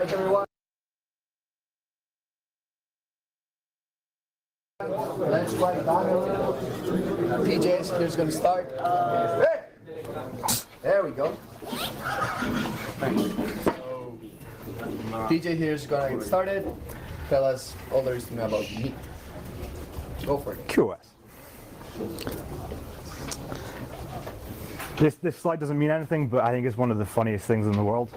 start, everyone. Let's quiet down a little. DJs, here's going to start. Hey! There we go. DJ here is going to get started. Tell us all there is to know about me. Go for it. QoS. This slide doesn't mean anything, but I think it's one of the funniest things in the world.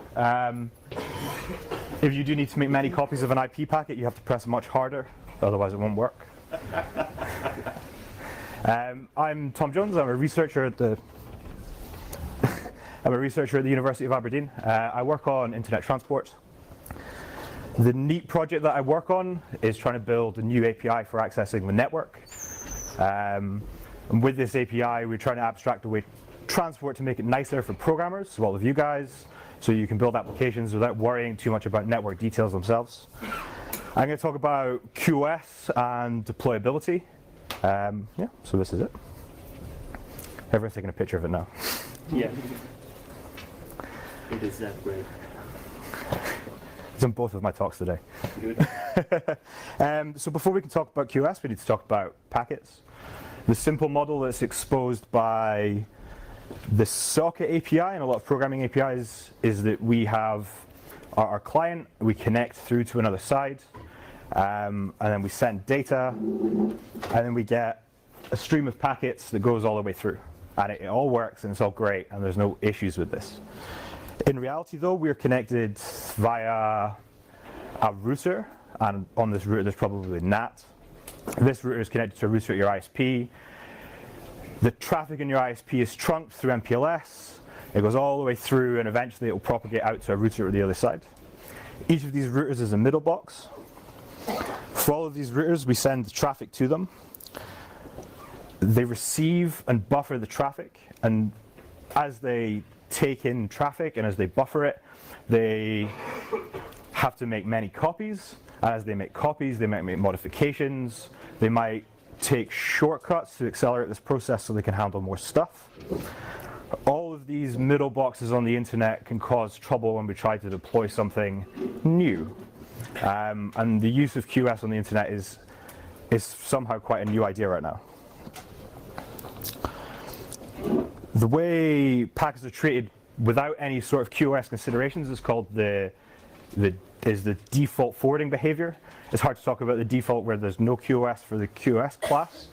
If you do need to make many copies of an IP packet, you have to press much harder, otherwise it won't work. I'm Tom Jones. I'm a researcher at the University of Aberdeen. I work on internet transport. The neat project that I work on is trying to build a new API for accessing the network. And with this API, we're trying to abstract away transport to make it nicer for programmers, so all of you guys, so you can build applications without worrying too much about network details themselves. I'm going to talk about QoS and deployability. Yeah, so this is it. Everyone's taking a picture of it now. Yeah. It is that great. It's in both of my talks today. Good. So before we can talk about QoS, we need to talk about packets. The simple model that's exposed by the socket API and a lot of programming APIs is that we have our client, we connect through to another side, and then we send data, and then we get a stream of packets that goes all the way through. And it all works, and it's all great, and there's no issues with this. In reality, though, we're connected via a router, and on this router there's probably NAT. This router is connected to a router at your ISP. The traffic in your ISP is trunked through MPLS. It goes all the way through, and eventually it will propagate out to a router at the other side. Each of these routers is a middle box. For all of these routers, we send traffic to them. They receive and buffer the traffic, and as they take in traffic and as they buffer it, they have to make many copies. As they make copies, they might make modifications. They might take shortcuts to accelerate this process so they can handle more stuff. All of these middle boxes on the internet can cause trouble when we try to deploy something new. And the use of QoS on the internet is somehow quite a new idea right now. The way packets are treated without any sort of QoS considerations is called the default forwarding behavior. It's hard to talk about the default where there's no QoS for the QoS class.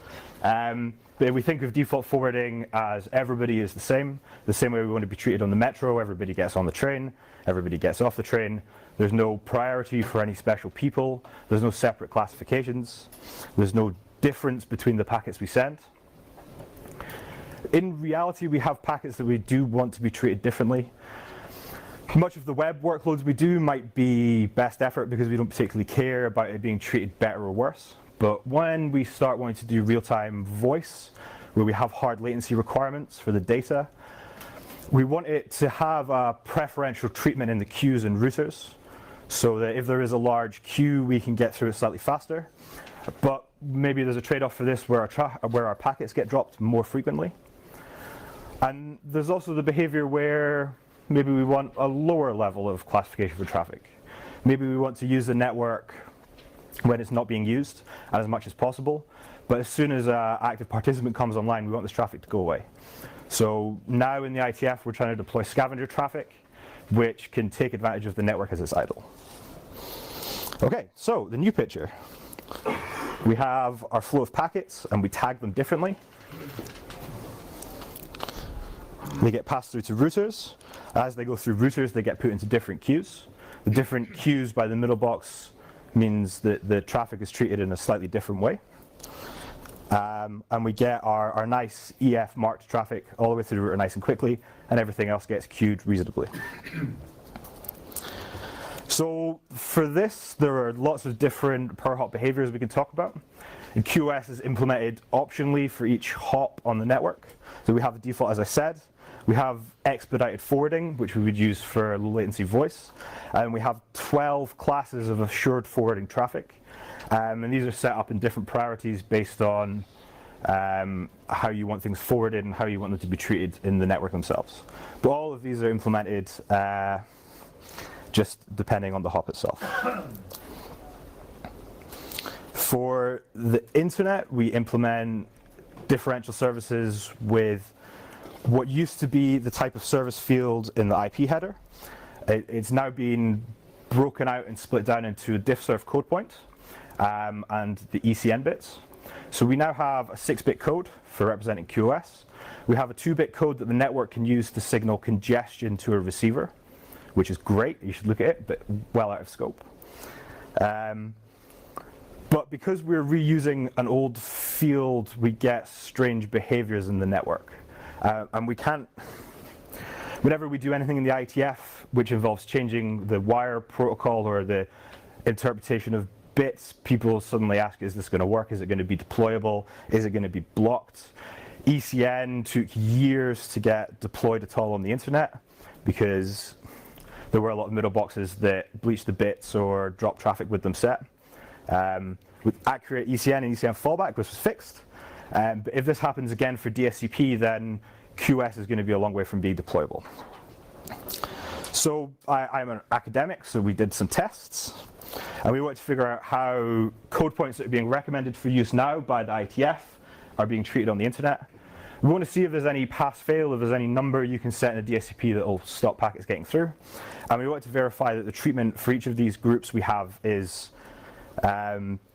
But we think of default forwarding as everybody is the same way we want to be treated on the metro. Everybody gets on the train, everybody gets off the train. There's no priority for any special people. There's no separate classifications. There's no difference between the packets we send. In reality, we have packets that we do want to be treated differently. Much of the web workloads we do might be best effort because we don't particularly care about it being treated better or worse. But when we start wanting to do real-time voice, where we have hard latency requirements for the data, we want it to have a preferential treatment in the queues and routers, so that if there is a large queue, we can get through it slightly faster. But maybe there's a trade-off for this where our packets get dropped more frequently. And there's also the behavior where maybe we want a lower level of classification for traffic. Maybe we want to use the network when it's not being used and as much as possible. But as soon as an active participant comes online, we want this traffic to go away. So now in the ITF, we're trying to deploy scavenger traffic, which can take advantage of the network as it's idle. Okay, so the new picture. We have our flow of packets, and we tag them differently. They get passed through to routers. As they go through routers, they get put into different queues. The different queues by the middle box means that the traffic is treated in a slightly different way. And we get our nice EF marked traffic all the way through the router nice and quickly, and everything else gets queued reasonably. So for this, there are lots of different per hop behaviors we can talk about. And QoS is implemented optionally for each hop on the network. So we have the default, as I said. We have expedited forwarding, which we would use for low latency voice. And we have 12 classes of assured forwarding traffic. And these are set up in different priorities based on how you want things forwarded and how you want them to be treated in the network themselves. But all of these are implemented just depending on the hop itself. For the internet, we implement differential services with what used to be the type of service field in the IP header. It's now been broken out and split down into a diffserv code point and the ECN bits. So we now have a 6-bit code for representing QoS. We have a 2-bit code that the network can use to signal congestion to a receiver, which is great. You should look at it, but well out of scope. But because we're reusing an old field, we get strange behaviors in the network. And we can't, whenever we do anything in the IETF, which involves changing the wire protocol or the interpretation of bits, people suddenly ask, is this going to work? Is it going to be deployable? Is it going to be blocked? ECN took years to get deployed at all on the internet because there were a lot of middle boxes that bleached the bits or dropped traffic with them set. With accurate ECN and ECN fallback, this was fixed. But if this happens again for DSCP, then QoS is going to be a long way from being deployable. So I'm an academic, so we did some tests. And we wanted to figure out how code points that are being recommended for use now by the IETF are being treated on the internet. We want to see if there's any pass-fail, if there's any number you can set in a DSCP that will stop packets getting through. And we want to verify that the treatment for each of these groups we have is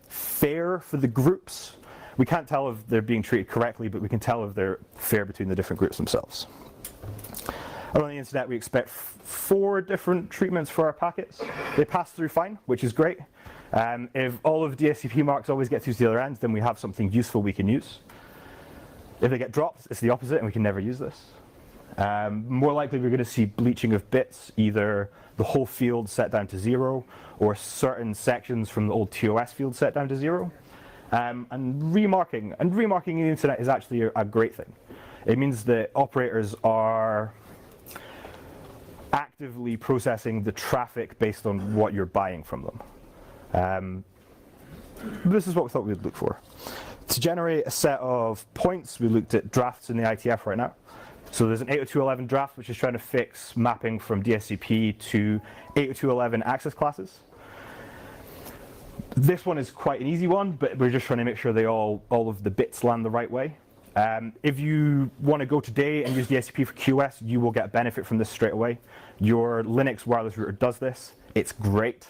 fair for the groups. We can't tell if they're being treated correctly, but we can tell if they're fair between the different groups themselves. And on the internet, we expect 4 different treatments for our packets. They pass through fine, which is great. If all of DSCP marks always get through to the other end, then we have something useful we can use. If they get dropped, it's the opposite, and we can never use this. More likely, we're going to see bleaching of bits, either the whole field set down to 0, or certain sections from the old TOS field set down to 0. And remarking. And remarking in the internet is actually a great thing. It means that operators are actively processing the traffic based on what you're buying from them. This is what we thought we'd look for. To generate a set of points, we looked at drafts in the IETF right now. So there's an 802.11 draft, which is trying to fix mapping from DSCP to 802.11 access classes. This one is quite an easy one, but we're just trying to make sure all of the bits land the right way. If you want to go today and use DSCP for QoS, you will get a benefit from this straight away. Your Linux wireless router does this. It's great.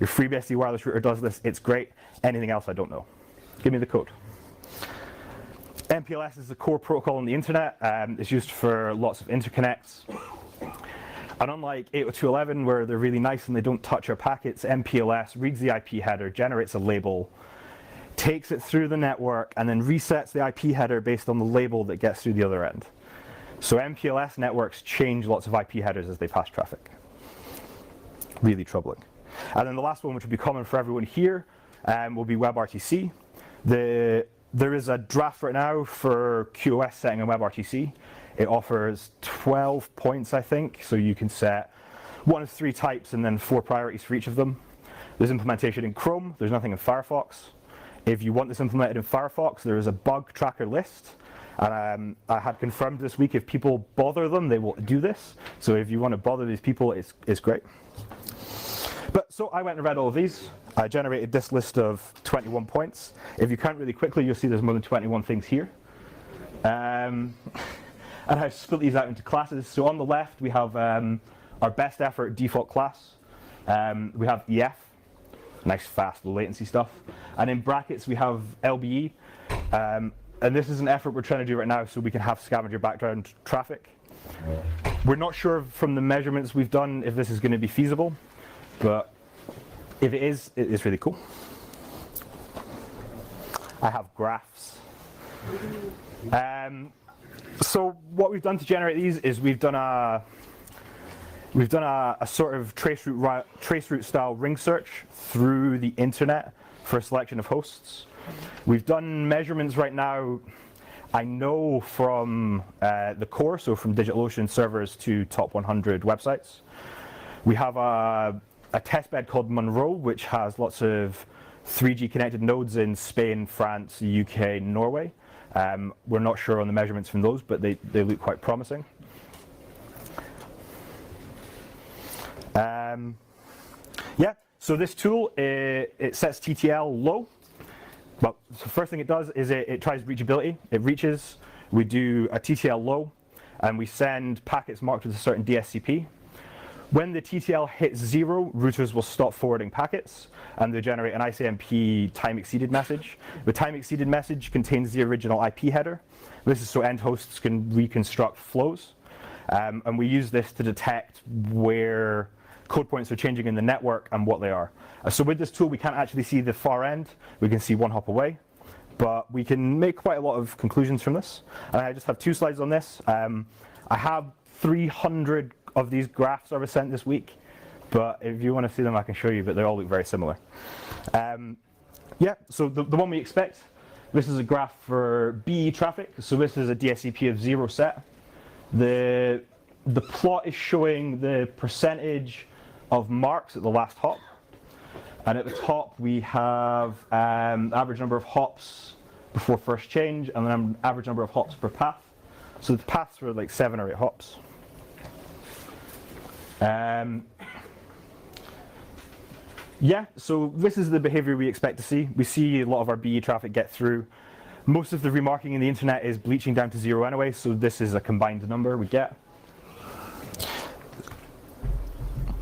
Your FreeBSD wireless router does this. It's great. Anything else, I don't know. Give me the code. MPLS is the core protocol on the internet. It's used for lots of interconnects. And unlike 802.11, where they're really nice and they don't touch our packets, MPLS reads the IP header, generates a label, takes it through the network, and then resets the IP header based on the label that gets through the other end. So MPLS networks change lots of IP headers as they pass traffic. Really troubling. And then the last one, which will be common for everyone here, will be WebRTC. There is a draft right now for QoS setting on WebRTC. It offers 12 points, I think, so you can set 1 of 3 types and then 4 priorities for each of them. There's implementation in Chrome. There's nothing in Firefox. If you want this implemented in Firefox, there is a bug tracker list. And I had confirmed this week if people bother them, they will do this. So if you want to bother these people, it's great. But so I went and read all of these. I generated this list of 21 points. If you count really quickly, you'll see there's more than 21 things here. And I've split these out into classes. So on the left, we have our best effort default class. We have EF, nice, fast, low latency stuff. And in brackets, we have LBE. And this is an effort we're trying to do right now so we can have scavenger background traffic. We're not sure from the measurements we've done if this is going to be feasible, but if it is really cool. I have graphs. So what we've done to generate these is we've done a sort of traceroute style ring search through the internet for a selection of hosts. We've done measurements right now, I know from the core, so from DigitalOcean servers to top 100 websites. We have a testbed called Monroe, which has lots of 3G connected nodes in Spain, France, UK, Norway. We're not sure on the measurements from those, but they look quite promising. Yeah, so this tool, it sets TTL low. Well, so first thing it does is it tries reachability. It reaches, we do a TTL low, and we send packets marked with a certain DSCP. When the TTL hits 0, routers will stop forwarding packets, and they generate an ICMP time exceeded message. The time exceeded message contains the original IP header. This is so end hosts can reconstruct flows. And we use this to detect where code points are changing in the network and what they are. So with this tool, we can't actually see the far end. We can see one hop away, but we can make quite a lot of conclusions from this. And I just have 2 slides on this. I have 300 of these graphs I was sent this week, but if you want to see them, I can show you, but they all look very similar. Yeah, so the one we expect, this is a graph for BE traffic. So this is a DSCP of 0 set. The plot is showing the percentage of marks at the last hop. And at the top, we have average number of hops before first change, and then average number of hops per path. So the paths were like 7 or 8 hops. Yeah, so this is the behavior we expect to see. We see a lot of our BE traffic get through. Most of the remarking in the internet is bleaching down to 0 anyway, so this is a combined number we get.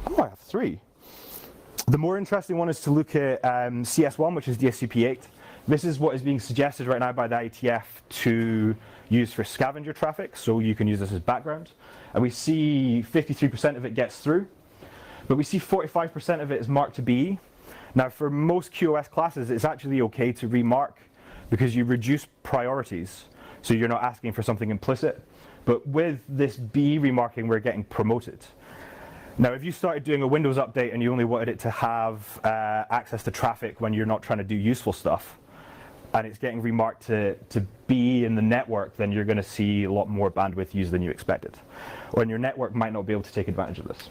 Oh, I have 3. The more interesting one is to look at CS1, which is DSCP8. This is what is being suggested right now by the IETF to use for scavenger traffic, so you can use this as background. And we see 53% of it gets through, but we see 45% of it is marked to BE. Now, for most QoS classes, it's actually okay to remark because you reduce priorities, so you're not asking for something implicit. But with this BE remarking, we're getting promoted. Now, if you started doing a Windows update and you only wanted it to have access to traffic when you're not trying to do useful stuff, and it's getting remarked to be in the network, then you're going to see a lot more bandwidth used than you expected. Or your network might not be able to take advantage of this.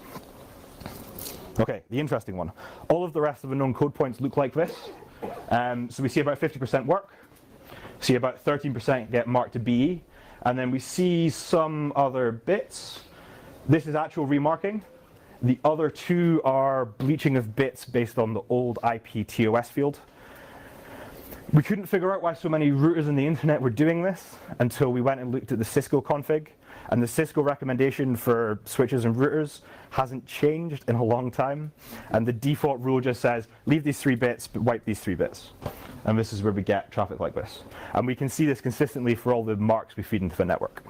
Okay, the interesting one. All of the rest of the known code points look like this. So we see about 50% work, see about 13% get marked to BE, and then we see some other bits. This is actual remarking. The other 2 are bleaching of bits based on the old IP TOS field. We couldn't figure out why so many routers in the internet were doing this until we went and looked at the Cisco config. And the Cisco recommendation for switches and routers hasn't changed in a long time. And the default rule just says, leave these 3 bits, but wipe these 3 bits. And this is where we get traffic like this. And we can see this consistently for all the marks we feed into the network.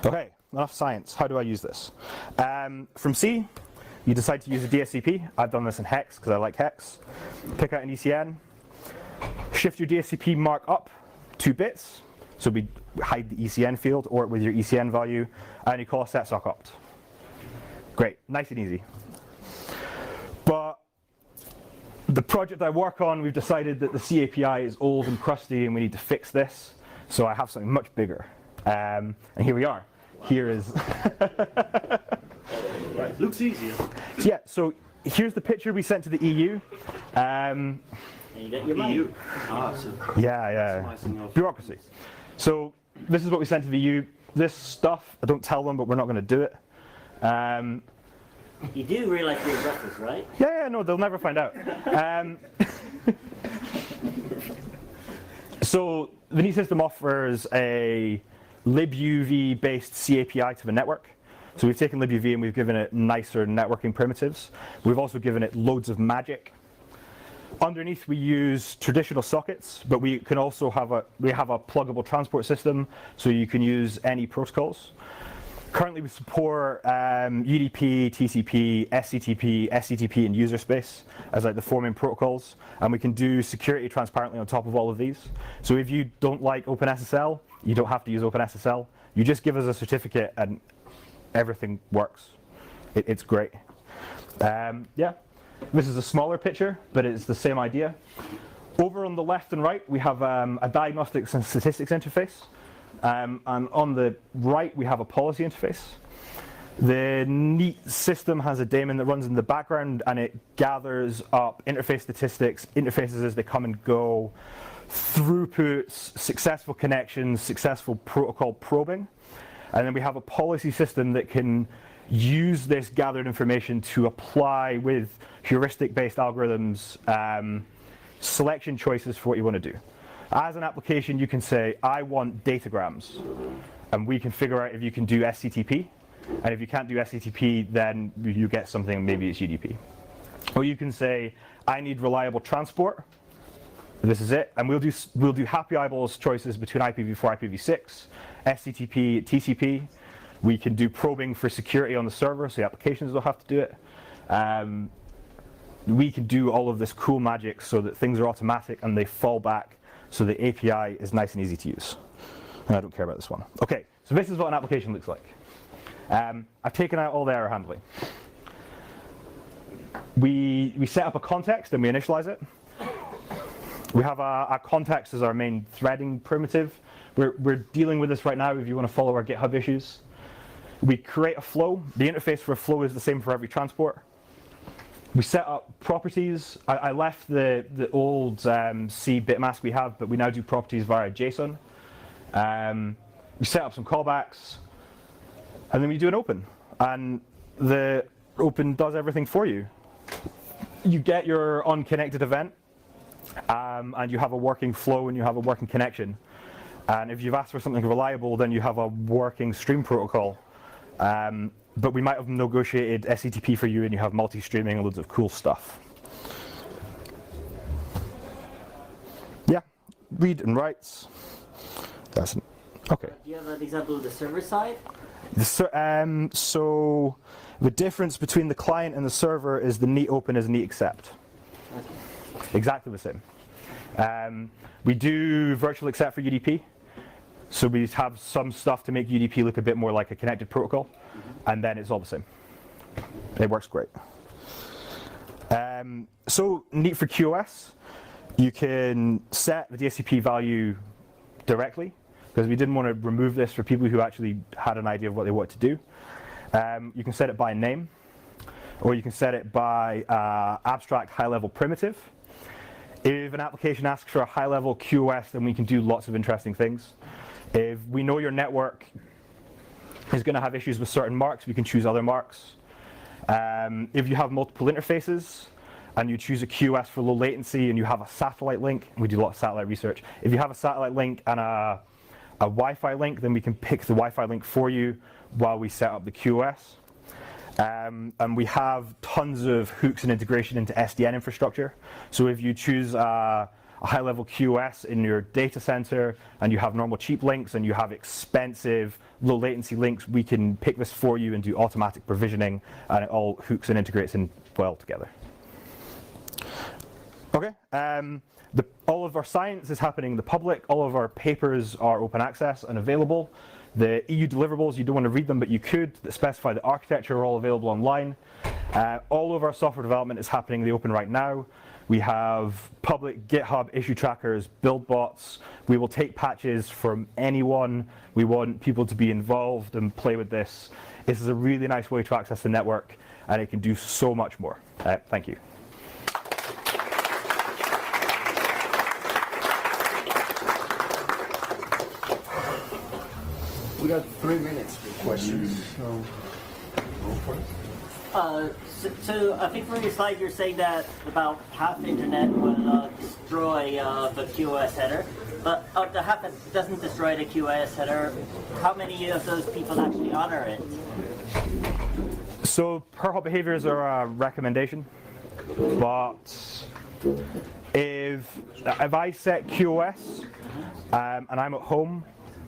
Okay, enough science. How do I use this? From C, you decide to use a DSCP. I've done this in hex because I like hex. Pick out an ECN. Shift your DSCP mark up 2 bits. So we hide the ECN field, or with your ECN value, and you call a set sock opt. Great, nice and easy. But the project I work on, we've decided that the C API is old and crusty, and we need to fix this. So I have something much bigger. And here we are. Wow. Here is. Right. Looks easier. Yeah, so here's the picture we sent to the EU. And you get your money. EU. So Yeah. Bureaucracy. So this is what we sent to the EU. This stuff, I don't tell them, but we're not going to do it. You do realize you're investors, right? Yeah, no, they'll never find out. So the new system offers a libuv-based C API to the network. So we've taken libuv and we've given it nicer networking primitives. We've also given it loads of magic. Underneath we use traditional sockets, but we can also have a pluggable transport system, so you can use any protocols. Currently we support UDP, TCP, SCTP, SCTP, and user space as like the 4 main protocols, and we can do security transparently on top of all of these. So if you don't like OpenSSL, you don't have to use OpenSSL. You just give us a certificate and everything works. It's great. Yeah. This is a smaller picture, but it's the same idea. Over on the left and right, we have a diagnostics and statistics interface. And on the right, we have a policy interface. The neat system has a daemon that runs in the background, and it gathers up interface statistics, interfaces as they come and go, throughputs, successful connections, successful protocol probing. And then we have a policy system that can use this gathered information to apply with heuristic-based algorithms selection choices for what you want to do. As an application, you can say, I want datagrams, and we can figure out if you can do SCTP, and if you can't do SCTP, then you get something, maybe it's UDP. Or you can say, I need reliable transport. This is it, and we'll do happy eyeballs choices between IPv4, IPv6, SCTP, TCP. We can do probing for security on the server, so the applications don't have to do it. We can do all of this cool magic so that things are automatic and they fall back, so the API is nice and easy to use. And I don't care about this one. Okay, so this is what an application looks like. I've taken out all the error handling. We set up a context and we initialize it. We have our context as our main threading primitive. We're dealing with this right now if you want to follow our GitHub issues. We create a flow. The interface for a flow is the same for every transport. We set up properties. I left the old C bitmask we have, but we now do properties via JSON. We set up some callbacks, and then we do an open. And the open does everything for you. You get your unconnected event, and you have a working flow and you have a working connection. And if you've asked for something reliable, then you have a working stream protocol. But we might have negotiated SCTP for you and you have multi-streaming and loads of cool stuff. Yeah, read and writes. Okay. Do you have an example of the server side? So the difference between the client and the server is the neat open is neat accept. Okay. Exactly the same. We do virtual accept for UDP. So we have some stuff to make UDP look a bit more like a connected protocol, and then it's all the same. It works great. So neat for QoS, you can set the DSCP value directly, because we didn't want to remove this for people who actually had an idea of what they wanted to do. You can set it by name, or you can set it by abstract high-level primitive. If an application asks for a high-level QoS, then we can do lots of interesting things. If we know your network is going to have issues with certain marks, we can choose other marks. If you have multiple interfaces and you choose a QoS for low latency and you have a satellite link, we do a lot of satellite research. If you have a satellite link and a Wi-Fi link, then we can pick the Wi-Fi link for you while we set up the QoS. And we have tons of hooks and integration into SDN infrastructure. So if you choose a high-level QoS in your data center and you have normal cheap links and you have expensive low latency links, we can pick this for you and do automatic provisioning, and it all hooks and integrates in well together. Okay, all of our science is happening in the public. All of our papers are open access and available. The EU deliverables, you don't want to read them, but you could, that specify the architecture, are all available online. All of our software development is happening in the open right now. We have public GitHub issue trackers, build bots. We will take patches from anyone. We want people to be involved and play with this. This is a really nice way to access the network, and it can do so much more. Thank you. We got 3 minutes for questions. So, go for it. So I think from your slide you're saying that about half the internet will destroy the QoS header, but of the half that doesn't destroy the QoS header, how many of those people actually honor it? So per hop behaviors are a recommendation, but if I set QoS and I'm at home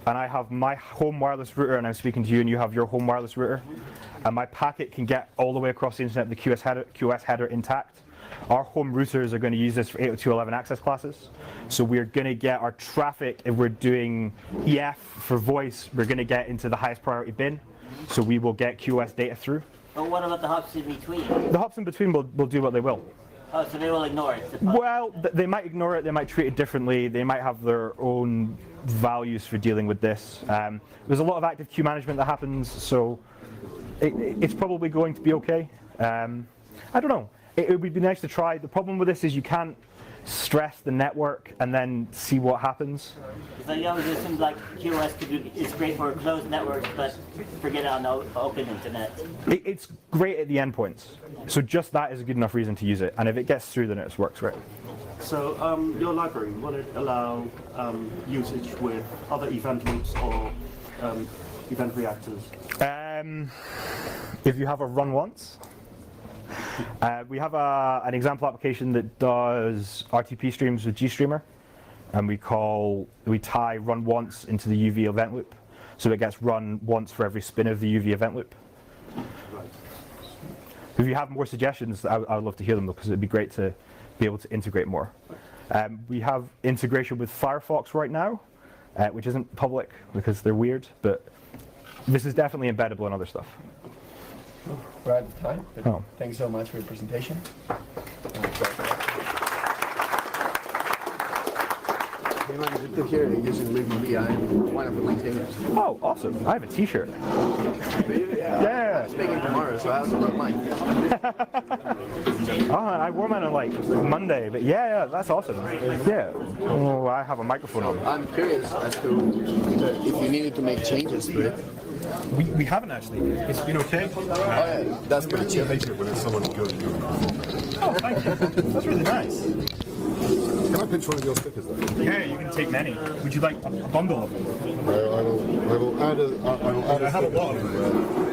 and I have my home wireless router and I'm speaking to you and you have your home wireless router, and my packet can get all the way across the internet, the QoS header intact, our home routers are going to use this for 802.11 access classes. So we're going to get our traffic, if we're doing EF for voice, we're going to get into the highest priority bin. So we will get QoS data through. But what about the hops in between? The hops in between will do what they will. Oh, so they will ignore it? Well, they might ignore it, they might treat it differently, they might have their own values for dealing with this. There's a lot of active queue management that happens, so it's probably going to be okay. I don't know. It would be nice to try. The problem with this is you can't stress the network and then see what happens. So you always assume like QoS is great for closed networks, but forget it on open internet. It's great at the endpoints. So just that is a good enough reason to use it. And if it gets through, then it works great. So your library, will it allow usage with other event loops or event reactors? If you have a run once, we have an example application that does RTP streams with GStreamer, and we tie run once into the UV event loop, so it gets run once for every spin of the UV event loop. Right. If you have more suggestions, I would love to hear them, because it'd be great to be able to integrate more. We have integration with Firefox right now, which isn't public because they're weird, but this is definitely embeddable in other stuff. We're out of time. But Oh. Thanks so much for your presentation. Here using LibDB. I'm one of the maintainers. Oh, awesome. I have a t-shirt. Yeah. Speaking tomorrow, so I also love mine. Oh, I wore mine on like Monday, but yeah, that's awesome. Yeah. Oh, I have a microphone on. I'm curious as to if you needed to make changes to it. We haven't actually. It's been okay. Oh yeah, that's pretty chill. When it's someone good. Oh, thank you. That's really nice. Can I pinch one of your stickers though? Yeah, you can take many. Would you like a bundle of them? I will add a I have a lot of them.